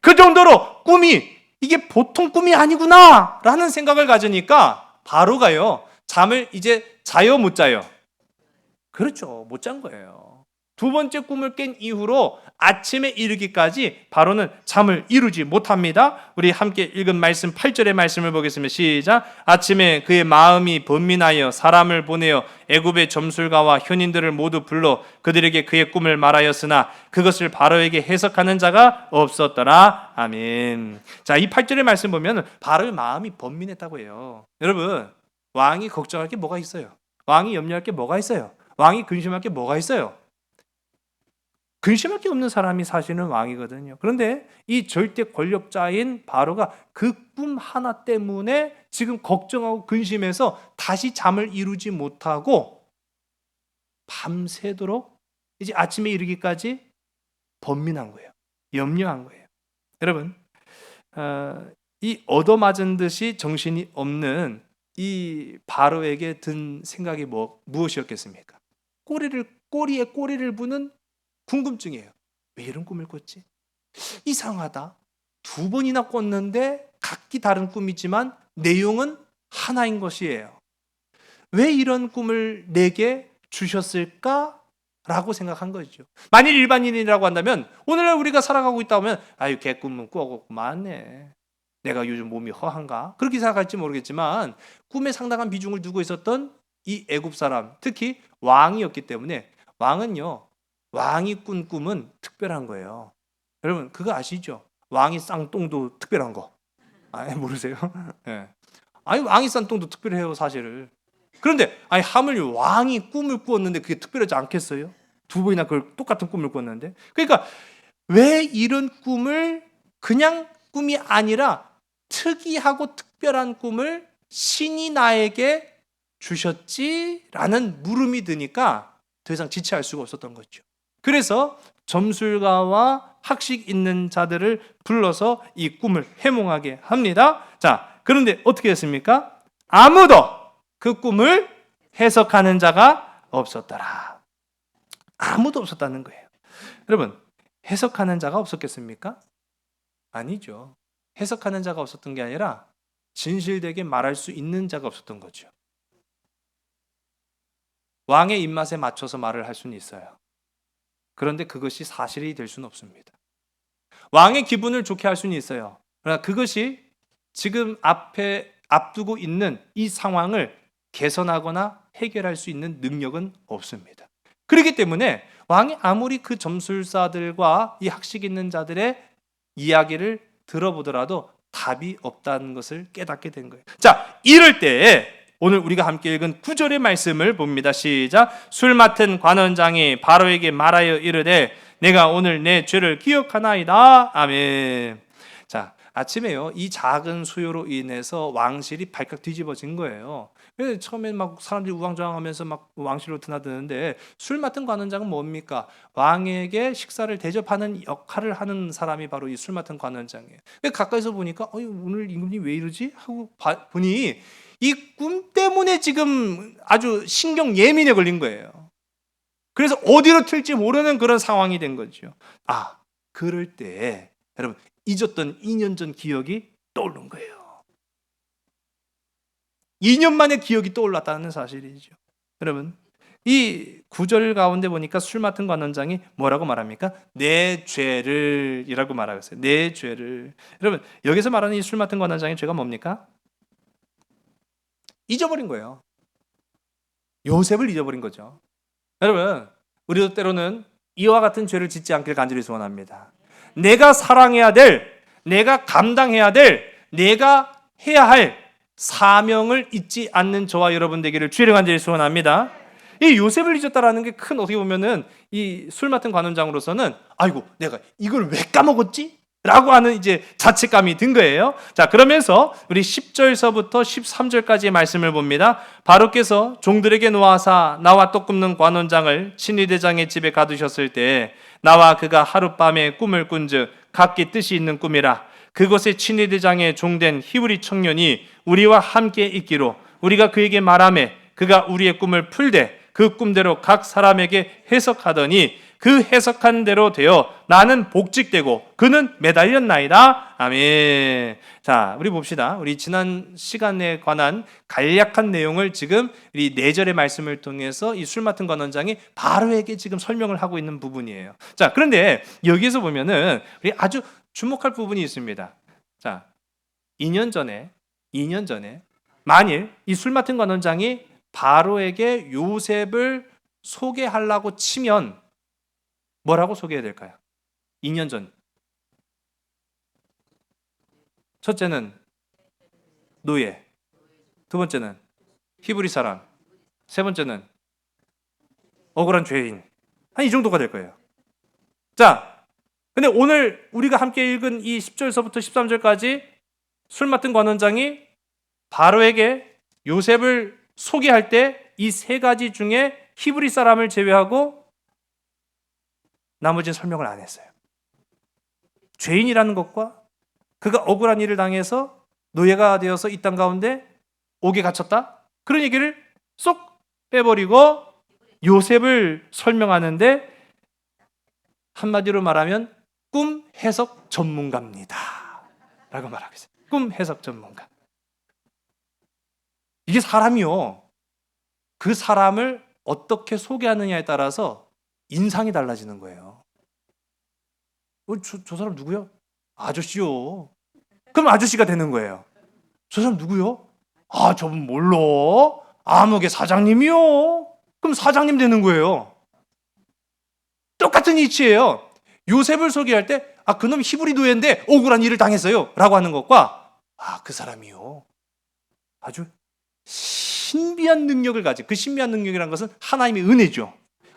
그 정도로 꿈이 이게 보통 꿈이 아니구나 라는 생각을 가지니까 바로가요, 잠을 이제 자요 못 자요? 그렇죠, 못 잔 거예요. 두 번째 꿈을 깬 이후로 아침에 이르기까지 바로는 잠을 이루지 못합니다. 우리 함께 읽은 말씀 8절의 말씀을 보겠습니다. 시작. 아침에 그의 마음이 번민하여 사람을 보내어 애굽의 점술가와 현인들을 모두 불러 그들에게 그의 꿈을 말하였으나 그것을 바로에게 해석하는 자가 없었더라. 아멘. 자, 이 8절의 말씀 보면 바로의 마음이 번민했다고 해요. 여러분, 왕이 걱정할 게 뭐가 있어요? 왕이 염려할 게 뭐가 있어요? 왕이 근심할 게 뭐가 있어요? 근심할 게 없는 사람이 사실은 왕이거든요. 그런데 이 절대 권력자인 바로가 그 꿈 하나 때문에 지금 걱정하고 근심해서 다시 잠을 이루지 못하고 밤새도록 이제 아침에 이르기까지 번민한 거예요. 염려한 거예요. 여러분, 이 얻어맞은 듯이 정신이 없는 이 바로에게 든 생각이 무엇이었겠습니까? 꼬리에 꼬리를 부는 궁금증이에요. 왜 이런 꿈을 꿨지? 이상하다. 2번이나 꿨는데 각기 다른 꿈이지만 내용은 하나인 것이에요. 왜 이런 꿈을 내게 주셨을까? 라고 생각한 거죠. 만일 일반인이라고 한다면 오늘날 우리가 살아가고 있다 하면 아유 개꿈은 꾸었구만 내가 요즘 몸이 허한가? 그렇게 생각할지 모르겠지만 꿈에 상당한 비중을 두고 있었던 이 애굽 사람, 특히 왕이었기 때문에 왕은요, 왕이 꾼 꿈은 특별한 거예요. 여러분 그거 아시죠? 왕이 쌍똥도 특별한 거. 모르세요? 네. 아니 왕이 쌍똥도 특별해요 사실을. 그런데 하물며 왕이 꿈을 꾸었는데 그게 특별하지 않겠어요? 2번이나 그걸 똑같은 꿈을 꿨는데. 그러니까 왜 이런 꿈을 그냥 꿈이 아니라 특이하고 특별한 꿈을 신이 나에게 주셨지라는 물음이 드니까 더 이상 지체할 수가 없었던 거죠. 그래서 점술가와 학식 있는 자들을 불러서 이 꿈을 해몽하게 합니다. 자, 그런데 어떻게 했습니까? 아무도 그 꿈을 해석하는 자가 없었더라. 아무도 없었다는 거예요. 여러분, 해석하는 자가 없었겠습니까? 아니죠. 해석하는 자가 없었던 게 아니라 진실되게 말할 수 있는 자가 없었던 거죠. 왕의 입맛에 맞춰서 말을 할 수는 있어요. 그런데 그것이 사실이 될 수는 없습니다. 왕의 기분을 좋게 할 수는 있어요. 그러나 그것이 지금 앞에 앞두고 있는 이 상황을 개선하거나 해결할 수 있는 능력은 없습니다. 그렇기 때문에 왕이 아무리 그 점술사들과 이 학식 있는 자들의 이야기를 들어보더라도 답이 없다는 것을 깨닫게 된 거예요. 자, 이럴 때 오늘 우리가 함께 읽은 9절의 말씀을 봅니다. 시작. 술 맡은 관원장이 바로에게 말하여 이르되 내가 오늘 내 죄를 기억하나이다. 아멘. 자, 아침에요, 이 작은 수요로 인해서 왕실이 발칵 뒤집어진 거예요. 그래서 처음엔 막 사람들이 우왕좌왕하면서 막 왕실로 드나드는데 술 맡은 관원장은 뭡니까? 왕에게 식사를 대접하는 역할을 하는 사람이 바로 이 술 맡은 관원장이에요. 가까이서 보니까 오늘 임금이 왜 이러지? 하고 보니 이 꿈 때문에 지금 아주 신경 예민에 걸린 거예요. 그래서 어디로 튈지 모르는 그런 상황이 된 거죠. 그럴 때 여러분 잊었던 2년 전 기억이 떠오른 거예요. 2년 만에 기억이 떠올랐다는 사실이죠. 여러분, 이 9절 가운데 보니까 술 맡은 관원장이 뭐라고 말합니까? 내 죄를 이라고 말하고 있어요. 내 죄를. 여러분, 여기서 말하는 이 술 맡은 관원장의 죄가 뭡니까? 잊어버린 거예요. 요셉을 잊어버린 거죠. 여러분, 우리도 때로는 이와 같은 죄를 짓지 않길 간절히 소원합니다. 내가 사랑해야 될, 내가 감당해야 될, 내가 해야 할 사명을 잊지 않는 저와 여러분 되기를 주의 간절히 소원합니다. 이 요셉을 잊었다라는 게 큰 어떻게 보면은 이 술 맡은 관원장으로서는 아이고 내가 이걸 왜 까먹었지? 라고 하는 이제 자책감이 든 거예요. 자, 그러면서 우리 10절서부터 13절까지의 말씀을 봅니다. 바로께서 종들에게 놓아사 나와 떡 굽는 관원장을 친위대장의 집에 가두셨을 때 나와 그가 하룻밤에 꿈을 꾼즉 각기 뜻이 있는 꿈이라 그곳에 친위대장의 종된 히브리 청년이 우리와 함께 있기로 우리가 그에게 말하매 그가 우리의 꿈을 풀되 그 꿈대로 각 사람에게 해석하더니 그 해석한 대로 되어 나는 복직되고 그는 매달렸나이다. 아멘. 자, 우리 봅시다. 우리 지난 시간에 관한 간략한 내용을 지금 이 4절의 말씀을 통해서 이 술 맡은 관원장이 바로에게 지금 설명을 하고 있는 부분이에요. 자, 그런데 여기에서 보면은 우리 아주 주목할 부분이 있습니다. 자, 2년 전에 만일 이 술 맡은 관원장이 바로에게 요셉을 소개하려고 치면 뭐라고 소개해야 될까요? 2년 전. 첫째는 노예. 두 번째는 히브리 사람. 세 번째는 억울한 죄인. 한 이 정도가 될 거예요. 자, 근데 오늘 우리가 함께 읽은 이 10절서부터 13절까지 술 맡은 관원장이 바로에게 요셉을 소개할 때 이 세 가지 중에 히브리 사람을 제외하고 나머지는 설명을 안 했어요. 죄인이라는 것과 그가 억울한 일을 당해서 노예가 되어서 이 땅 가운데 옥에 갇혔다, 그런 얘기를 쏙 빼버리고 요셉을 설명하는데 한마디로 말하면 꿈 해석 전문가입니다 라고 말하고 있어요. 꿈 해석 전문가. 이게 사람이요, 그 사람을 어떻게 소개하느냐에 따라서 인상이 달라지는 거예요. 저 사람 누구요? 아저씨요. 그럼 아저씨가 되는 거예요. 저 사람 누구요? 아, 저분 몰라. 암흑의 사장님이요. 그럼 사장님 되는 거예요. 똑같은 이치예요. 요셉을 소개할 때 그놈 히브리 노예인데 억울한 일을 당했어요 라고 하는 것과 그 사람이요, 아주 신비한 능력을 가진, 그 신비한 능력이라는 것은 하나님의 은혜죠.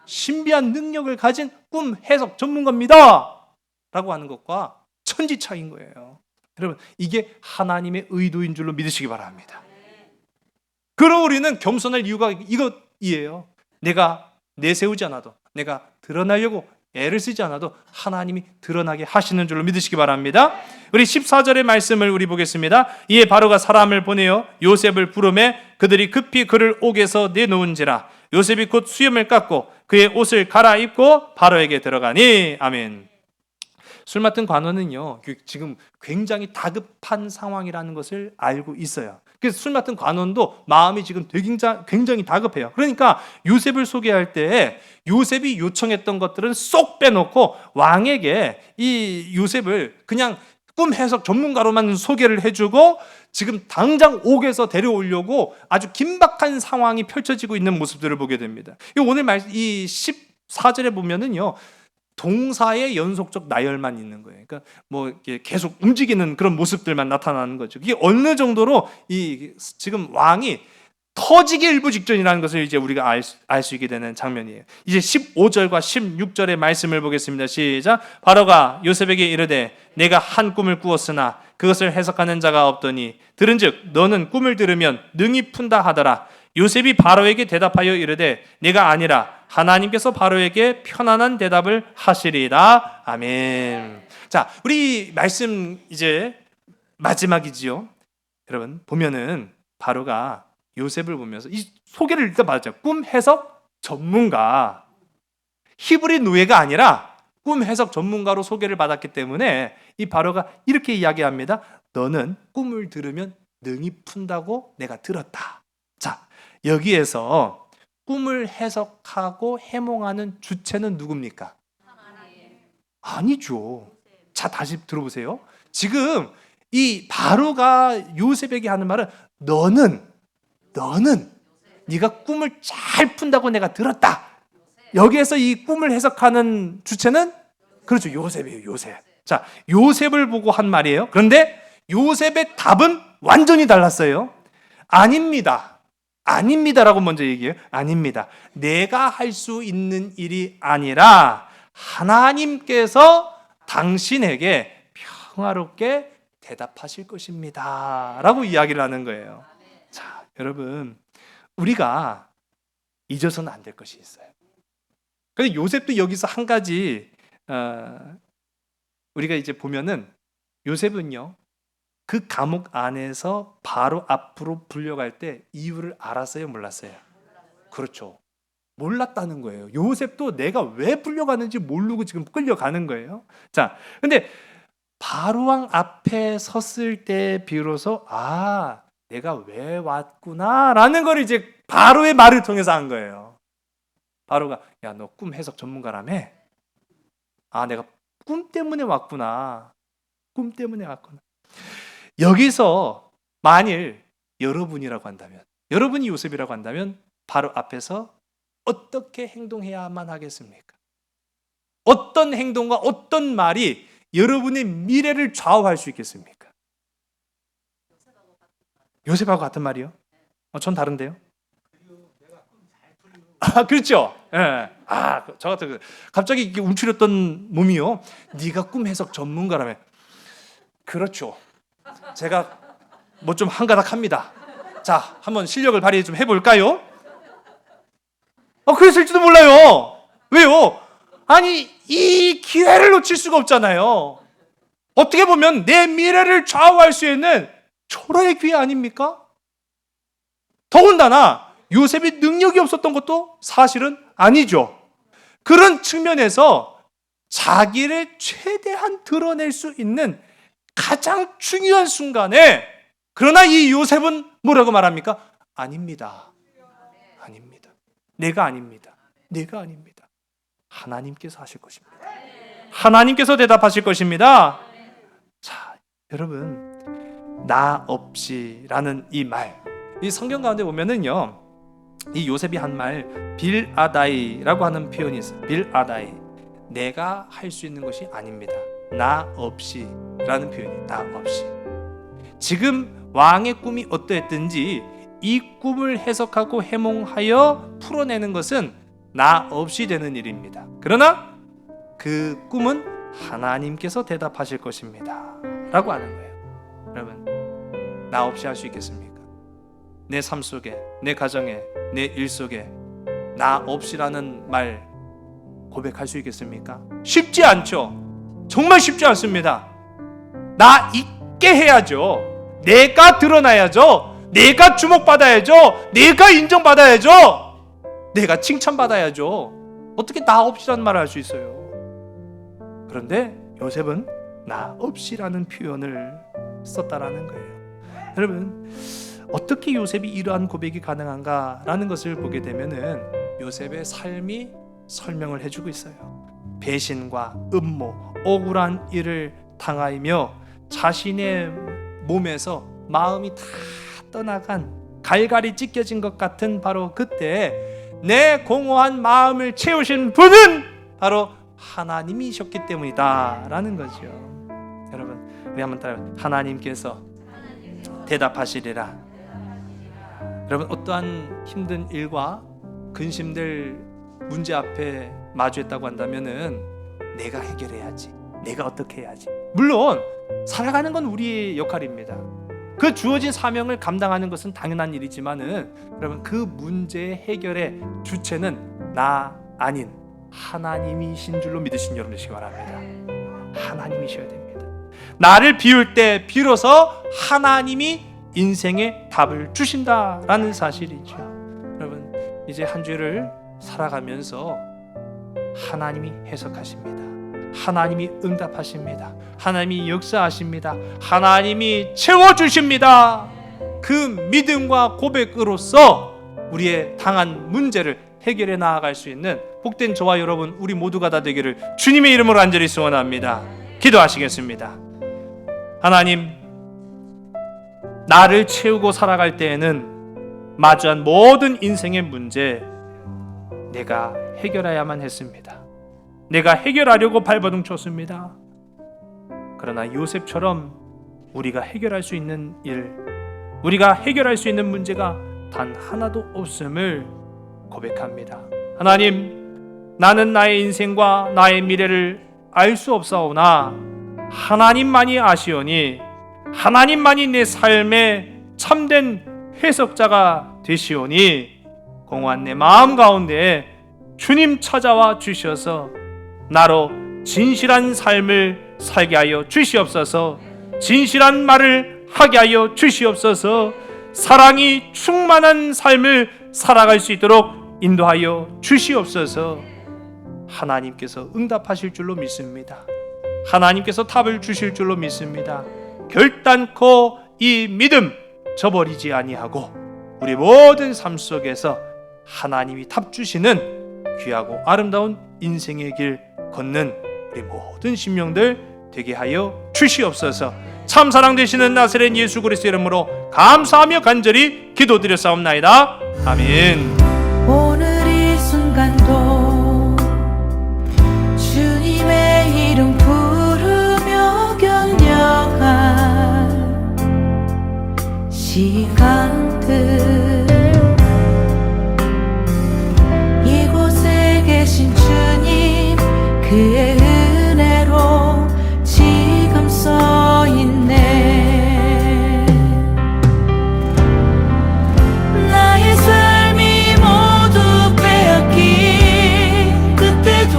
신비한 능력을 가진 꿈 해석 전문가입니다 라고 하는 것과 천지 차이인 거예요. 여러분, 이게 하나님의 의도인 줄로 믿으시기 바랍니다. 그럼 우리는 겸손할 이유가 이것이에요. 내가 내세우지 않아도, 내가 드러나려고 애를 쓰지 않아도 하나님이 드러나게 하시는 줄로 믿으시기 바랍니다. 우리 14절의 말씀을 우리 보겠습니다. 이에 바로가 사람을 보내어 요셉을 부르매 그들이 급히 그를 옥에서 내놓은지라 요셉이 곧 수염을 깎고 그의 옷을 갈아입고 바로에게 들어가니. 아멘. 술 맡은 관원은요, 지금 굉장히 다급한 상황이라는 것을 알고 있어요. 그래서 술 맡은 관원도 마음이 지금 굉장히 다급해요. 그러니까 요셉을 소개할 때 요셉이 요청했던 것들은 쏙 빼놓고 왕에게 이 요셉을 그냥 꿈 해석 전문가로만 소개를 해주고 지금 당장 옥에서 데려오려고 아주 긴박한 상황이 펼쳐지고 있는 모습들을 보게 됩니다. 오늘 이 14절에 보면은요, 동사의 연속적 나열만 있는 거예요. 그러니까 뭐 이렇게 계속 움직이는 그런 모습들만 나타나는 거죠. 이게 어느 정도로 지금 왕이 터지기 일부 직전이라는 것을 이제 우리가 알 수 있게 되는 장면이에요. 이제 15절과 16절의 말씀을 보겠습니다. 시작. 바로가 요셉에게 이르되 내가 한 꿈을 꾸었으나 그것을 해석하는 자가 없더니 들은즉 너는 꿈을 들으면 능히 푼다 하더라. 요셉이 바로에게 대답하여 이르되 내가 아니라 하나님께서 바로에게 편안한 대답을 하시리이다. 아멘. 자, 우리 말씀 이제 마지막이지요. 여러분 보면은 바로가 요셉을 보면서 이 소개를 일단 받았죠. 꿈 해석 전문가, 히브리 노예가 아니라 꿈 해석 전문가로 소개를 받았기 때문에 이 바로가 이렇게 이야기합니다. 너는 꿈을 들으면 능히 푼다고 내가 들었다. 자, 여기에서 꿈을 해석하고 해몽하는 주체는 누굽니까? 아니죠. 자, 다시 들어보세요. 지금 이 바로가 요셉에게 하는 말은 너는 네가 꿈을 잘 푼다고 내가 들었다. 여기에서 이 꿈을 해석하는 주체는 그렇죠, 요셉이에요. 요셉. 자, 요셉을 보고 한 말이에요. 그런데 요셉의 답은 완전히 달랐어요. 아닙니다라고 먼저 얘기해요. 아닙니다. 내가 할 수 있는 일이 아니라 하나님께서 당신에게 평화롭게 대답하실 것입니다 라고 이야기를 하는 거예요. 자, 여러분, 우리가 잊어서는 안 될 것이 있어요. 근데 요셉도 여기서 한 가지 우리가 이제 보면은 요셉은요, 그 감옥 안에서 바로 앞으로 불려갈 때 이유를 알았어요, 몰랐어요? 그렇죠. 몰랐다는 거예요. 요셉도 내가 왜 불려가는지 모르고 지금 끌려가는 거예요. 자, 근데 바로왕 앞에 섰을 때 비로소 내가 왜 왔구나라는 걸 이제 바로의 말을 통해서 한 거예요. 바로가 야, 너 꿈 해석 전문가라며? 내가 꿈 때문에 왔구나. 꿈 때문에 왔구나. 여기서 만일 여러분이라고 한다면, 여러분이 요셉이라고 한다면 바로 앞에서 어떻게 행동해야만 하겠습니까? 어떤 행동과 어떤 말이 여러분의 미래를 좌우할 수 있겠습니까? 요셉하고 같은 말이요? 전 다른데요? 그렇죠. 예. 저 같은 갑자기 이렇게 움츠렸던 몸이요. 네가 꿈 해석 전문가라며. 그렇죠. 제가 뭐 좀 한가닥합니다. 자, 한번 실력을 발휘 좀 해볼까요? 그랬을지도 몰라요. 왜요? 아니, 이 기회를 놓칠 수가 없잖아요. 어떻게 보면 내 미래를 좌우할 수 있는 초라의 기회 아닙니까? 더군다나 요셉이 능력이 없었던 것도 사실은 아니죠. 그런 측면에서 자기를 최대한 드러낼 수 있는 가장 중요한 순간에, 그러나 이 요셉은 뭐라고 말합니까? 아닙니다. 아닙니다. 내가 아닙니다. 내가 아닙니다. 하나님께서 하실 것입니다. 하나님께서 대답하실 것입니다. 자, 여러분, 나 없이라는 이 말, 이 성경 가운데 보면은요, 이 요셉이 한 말 빌아다이라고 하는 표현이 있어요. 빌아다이, 내가 할 수 있는 것이 아닙니다. 나 없이라는 표현이, 나 없이. 지금 왕의 꿈이 어떠했든지 이 꿈을 해석하고 해몽하여 풀어내는 것은 나 없이 되는 일입니다. 그러나 그 꿈은 하나님께서 대답하실 것입니다 라고 하는 거예요. 여러분, 나 없이 할 수 있겠습니까? 내 삶 속에, 내 가정에, 내 일 속에 나 없이라는 말 고백할 수 있겠습니까? 쉽지 않죠. 정말 쉽지 않습니다. 나 있게 해야죠. 내가 드러나야죠. 내가 주목받아야죠. 내가 인정받아야죠. 내가 칭찬받아야죠. 어떻게 나 없이라는 말을 할 수 있어요? 그런데 요셉은 나 없이라는 표현을 썼다라는 거예요. 여러분, 어떻게 요셉이 이러한 고백이 가능한가라는 것을 보게 되면은 요셉의 삶이 설명을 해주고 있어요. 배신과 음모, 억울한 일을 당하며 자신의 몸에서 마음이 다 떠나간, 갈갈이 찢겨진 것 같은 바로 그때 내 공허한 마음을 채우신 분은 바로 하나님이셨기 때문이다 라는 거죠. 여러분, 우리 한번 따라, 하나님께서 대답하시리라. 여러분, 어떠한 힘든 일과 근심될 문제 앞에 마주했다고 한다면은 내가 해결해야지, 내가 어떻게 해야지. 물론 살아가는 건 우리의 역할입니다. 그 주어진 사명을 감당하는 것은 당연한 일이지만은 여러분, 그 문제의 해결의 주체는 나 아닌 하나님이신 줄로 믿으신 여러분 되시기 바랍니다. 하나님이셔야 됩니다. 나를 비울 때 비로소 하나님이 인생의 답을 주신다라는 사실이죠. 여러분, 이제 한 주를 살아가면서 하나님이 해석하십니다. 하나님이 응답하십니다. 하나님이 역사하십니다. 하나님이 채워주십니다. 그 믿음과 고백으로서 우리의 당한 문제를 해결해 나아갈 수 있는 복된 저와 여러분, 우리 모두가 다 되기를 주님의 이름으로 간절히 소원합니다. 기도하시겠습니다. 하나님, 나를 채우고 살아갈 때에는 마주한 모든 인생의 문제 내가 해결해야만 했습니다. 내가 해결하려고 발버둥 쳤습니다. 그러나 요셉처럼 우리가 해결할 수 있는 일, 우리가 해결할 수 있는 문제가 단 하나도 없음을 고백합니다. 하나님, 나는 나의 인생과 나의 미래를 알 수 없사오나 하나님만이 아시오니 하나님만이 내 삶의 참된 해석자가 되시오니 공허한 내 마음 가운데 주님 찾아와 주셔서 나로 진실한 삶을 살게 하여 주시옵소서. 진실한 말을 하게 하여 주시옵소서. 사랑이 충만한 삶을 살아갈 수 있도록 인도하여 주시옵소서. 하나님께서 응답하실 줄로 믿습니다. 하나님께서 답을 주실 줄로 믿습니다. 결단코 이 믿음 저버리지 아니하고 우리 모든 삶 속에서 하나님이 답 주시는 귀하고 아름다운 인생의 길 걷는 우리 모든 심령들 되게 하여 주시옵소서. 참 사랑 되시는 나사렛 예수 그리스도의 이름으로 감사하며 간절히 기도드렸사옵나이다. 아멘. 오늘 이 순간도 주님의 이름 부르며 견뎌갈 시간들 그의 은혜로 지금 써 있네. 나의 삶이 모두 빼앗긴 그때도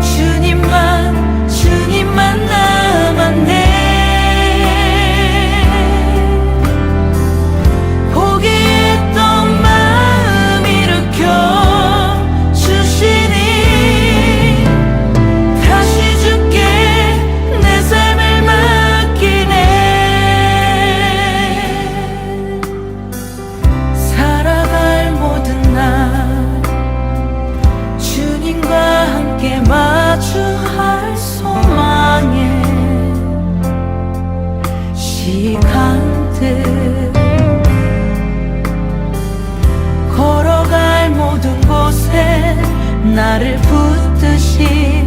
주님만 남았네. 포기했던 마음 일으켜 주시니 다시 주께 내 삶을 맡기네. 살아갈 모든 날 주님과 함께 마주할 소망에 시간들 걸어갈 모든 곳에 나를 붙드신